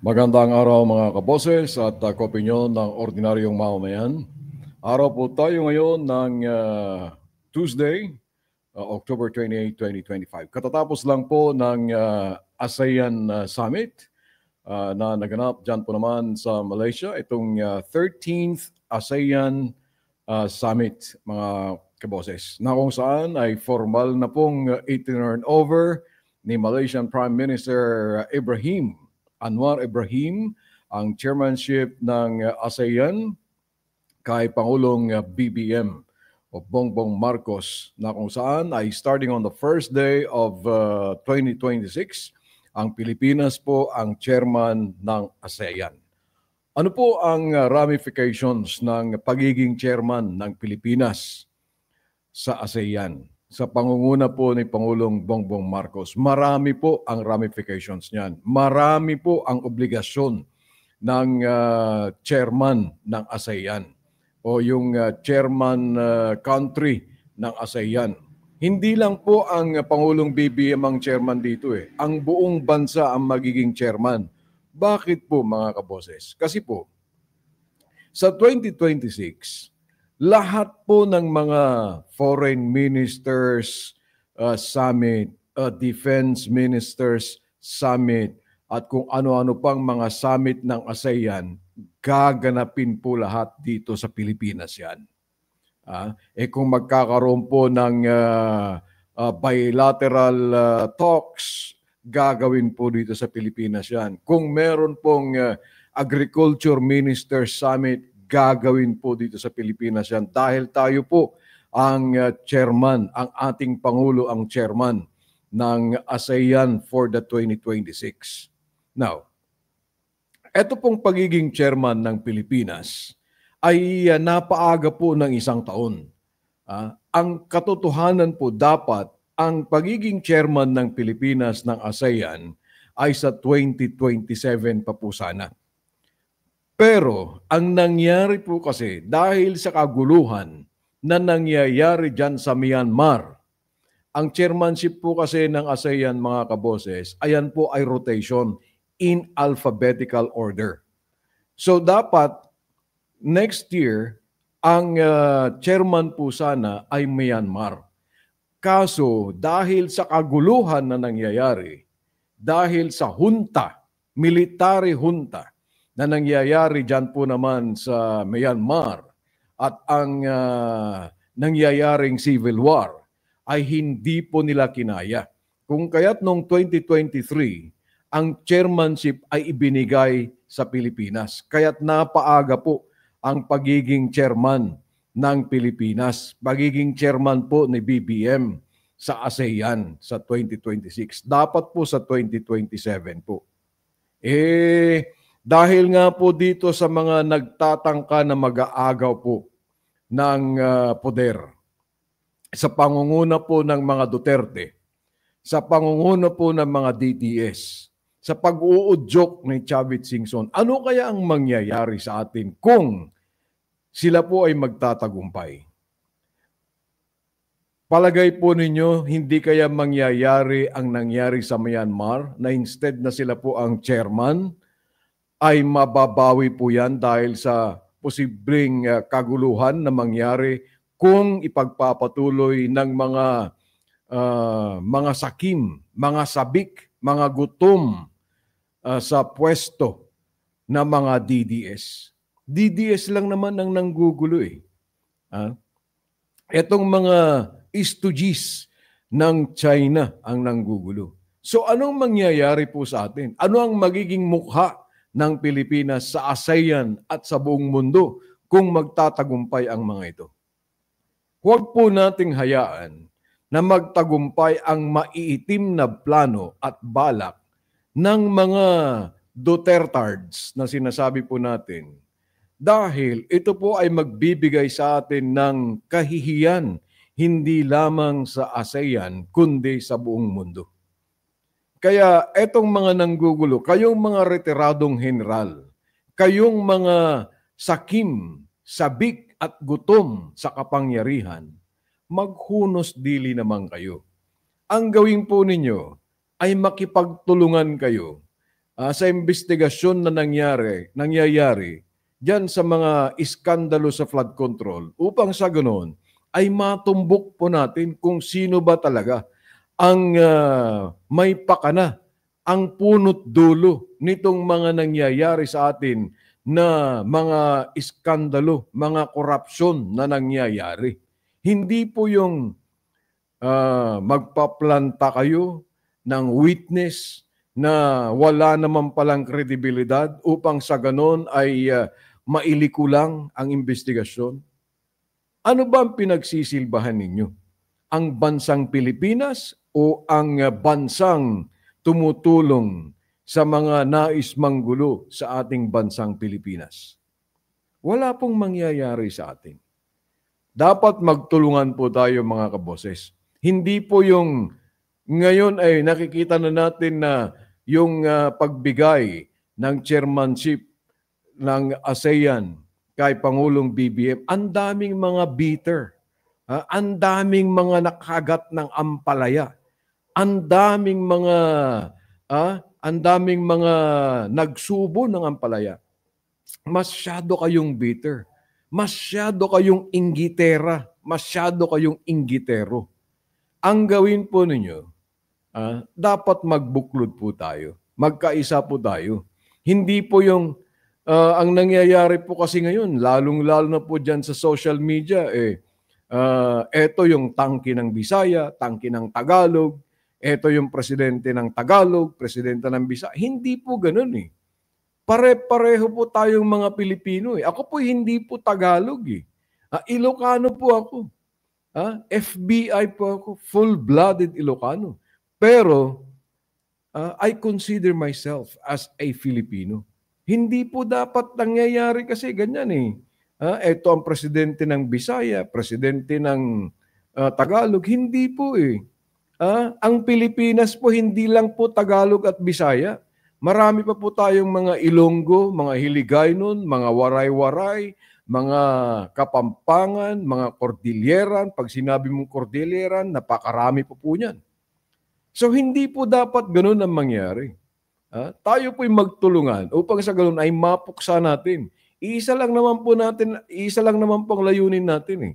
Magandang araw mga kaboses at kopinyon ng ordinaryong mamamayan. Araw po tayo ngayon ng Tuesday, October 28, 2025. Katatapos lang po ng ASEAN Summit na naganap dyan po naman sa Malaysia. Itong 13th ASEAN Summit, mga kaboses, na kung saan ay formal na pong itinurn over ni Malaysian Prime Minister Anwar Ibrahim ang chairmanship ng ASEAN kay Pangulong BBM o Bongbong Marcos, na kung saan ay starting on the first day of 2026, ang Pilipinas po ang chairman ng ASEAN. Ano po ang ramifications ng pagiging chairman ng Pilipinas sa ASEAN? Sa pangunguna po ni Pangulong Bongbong Marcos, marami po ang ramifications niyan. Marami po ang obligasyon ng chairman ng ASEAN o yung chairman country ng ASEAN. Hindi lang po ang Pangulong BBM ang chairman dito eh. Ang buong bansa ang magiging chairman. Bakit po mga kaboses? Kasi po, sa 2026, lahat po ng mga foreign ministers summit, defense ministers summit, at kung ano-ano pang mga summit ng ASEAN, gaganapin po lahat dito sa Pilipinas yan. Kung magkakaroon po ng bilateral talks, gagawin po dito sa Pilipinas yan. Kung meron pong Agriculture Minister Summit, gagawin po dito sa Pilipinas yan dahil tayo po ang chairman, ang ating Pangulo ang chairman ng ASEAN for the 2026. Now, ito pong pagiging chairman ng Pilipinas ay napaaga po ng isang taon. Ang katotohanan po dapat ang pagiging chairman ng Pilipinas ng ASEAN ay sa 2027 pa po sana. Pero ang nangyari po kasi dahil sa kaguluhan na nangyayari dyan sa Myanmar, ang chairmanship po kasi ng ASEAN mga kaboses, ayan po ay rotation in alphabetical order. So dapat next year, ang chairman po sana ay Myanmar. Kaso dahil sa kaguluhan na nangyayari, dahil sa junta, military junta, na nangyayari dyan po naman sa Myanmar at ang nangyayaring civil war ay hindi po nila kinaya. Kung kaya't noong 2023, ang chairmanship ay ibinigay sa Pilipinas. Kaya't napaaga po ang pagiging chairman ng Pilipinas, pagiging chairman po ni BBM sa ASEAN sa 2026. Dapat po sa 2027 po. Dahil nga po dito sa mga nagtatangka na mag-aagaw po ng poder, sa pangunguna po ng mga Duterte, sa pangunguna po ng mga DDS, sa pag-uudyok ni Chavit Singson, ano kaya ang mangyayari sa atin kung sila po ay magtatagumpay? Palagay po ninyo, hindi kaya mangyayari ang nangyari sa Myanmar na instead na sila po ang chairman, ay mababawi po yan dahil sa posibleng kaguluhan na mangyari kung ipagpapatuloy ng mga sakim, mga sabik, mga gutom sa pwesto na mga DDS. DDS lang naman ang nanggugulo eh. Etong mga stooges ng China ang nanggugulo. So anong mangyayari po sa atin? Ano ang magiging mukha ng Pilipinas sa ASEAN at sa buong mundo kung magtatagumpay ang mga ito? Huwag po nating hayaan na magtagumpay ang maiitim na plano at balak ng mga Dutertards na sinasabi po natin, dahil ito po ay magbibigay sa atin ng kahihiyan hindi lamang sa ASEAN kundi sa buong mundo. Kaya etong mga nanggugulo, kayong mga retiradong general, kayong mga sakim, sabik at gutom sa kapangyarihan, maghunos dili naman kayo. Ang gawin po ninyo ay makipagtulungan kayo sa investigasyon na nangyayari diyan sa mga iskandalo sa flood control upang sa ganoon ay matumbok po natin kung sino ba talaga ang may pakana, ang punot dulo nitong mga nangyayari sa atin na mga iskandalo, mga korupsyon na nangyayari. Hindi po yung magpaplanta kayo ng witness na wala naman palang kredibilidad upang sa ganon ay mailiko lang ang investigasyon. Ano ba ang pinagsisilbahan ninyo? Ang bansang Pilipinas o ang bansang tumutulong sa mga nais manggulo sa ating bansang Pilipinas? Wala pong mangyayari sa atin. Dapat magtulungan po tayo mga kaboses. Hindi po yung ngayon ay nakikita na natin na yung pagbigay ng chairmanship ng ASEAN kay Pangulong BBM, ang daming mga bitter, ang daming mga nakagat ng ampalaya, ang daming mga nagsubo ng ampalaya. Masyado kayong bitter. Masyado kayong inggitera. Masyado kayong inggitero. Ang gawin po ninyo, dapat magbuklod po tayo. Magkaisa po tayo. Hindi po yung, ang nangyayari po kasi ngayon, lalong-lalo na po dyan sa social media, eto yung tangke ng Bisaya, tangke ng Tagalog, eto yung presidente ng Tagalog, presidente ng Bisaya. Hindi po ganun eh. Pare-pareho po tayong mga Pilipino eh. Ako po hindi po Tagalog eh. Ilocano po ako. FBI po ako. Full-blooded Ilocano. Pero, I consider myself as a Filipino. Hindi po dapat nangyayari kasi ganyan eh. Ito ang presidente ng Bisaya, presidente ng Tagalog. Hindi po eh. Ang Pilipinas po hindi lang po Tagalog at Bisaya. Marami pa po tayong mga Ilonggo, mga Hiligaynon, mga Waray-Waray, mga Kapampangan, mga Cordilleran. Pag sinabi mong Cordilleran, napakarami po niyan. So hindi po dapat ganun ang mangyari. Tayo po'y magtulungan upang sa ganun ay mapuksa natin. Isa lang naman po ang layunin natin eh.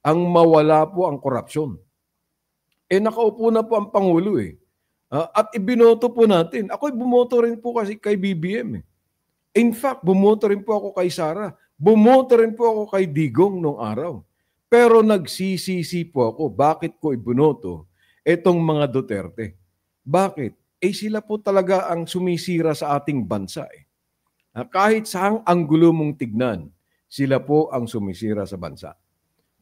Ang mawala po ang korupsyon. Nakaupo na po ang Pangulo eh. At ibinoto po natin. Ako'y bumoto rin po kasi kay BBM eh. In fact, bumoto rin po ako kay Sara. Bumoto rin po ako kay Digong noong araw. Pero nagsisisi po ako. Bakit ko ibinoto itong mga Duterte? Bakit? Sila po talaga ang sumisira sa ating bansa eh. Kahit saang anggulo mong tignan, sila po ang sumisira sa bansa.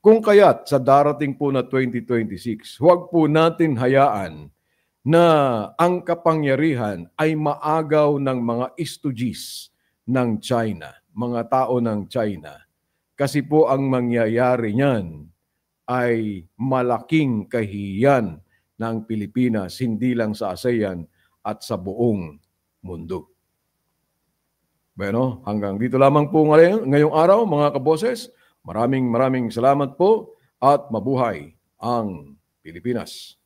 Kung kaya't sa darating po na 2026, huwag po natin hayaan na ang kapangyarihan ay maagaw ng mga stooges ng China, mga tao ng China. Kasi po ang mangyayari niyan ay malaking kahihiyan ng Pilipinas, hindi lang sa ASEAN at sa buong mundo. Bueno, hanggang dito lamang po ngayong araw mga kaboses. Maraming salamat po at mabuhay ang Pilipinas.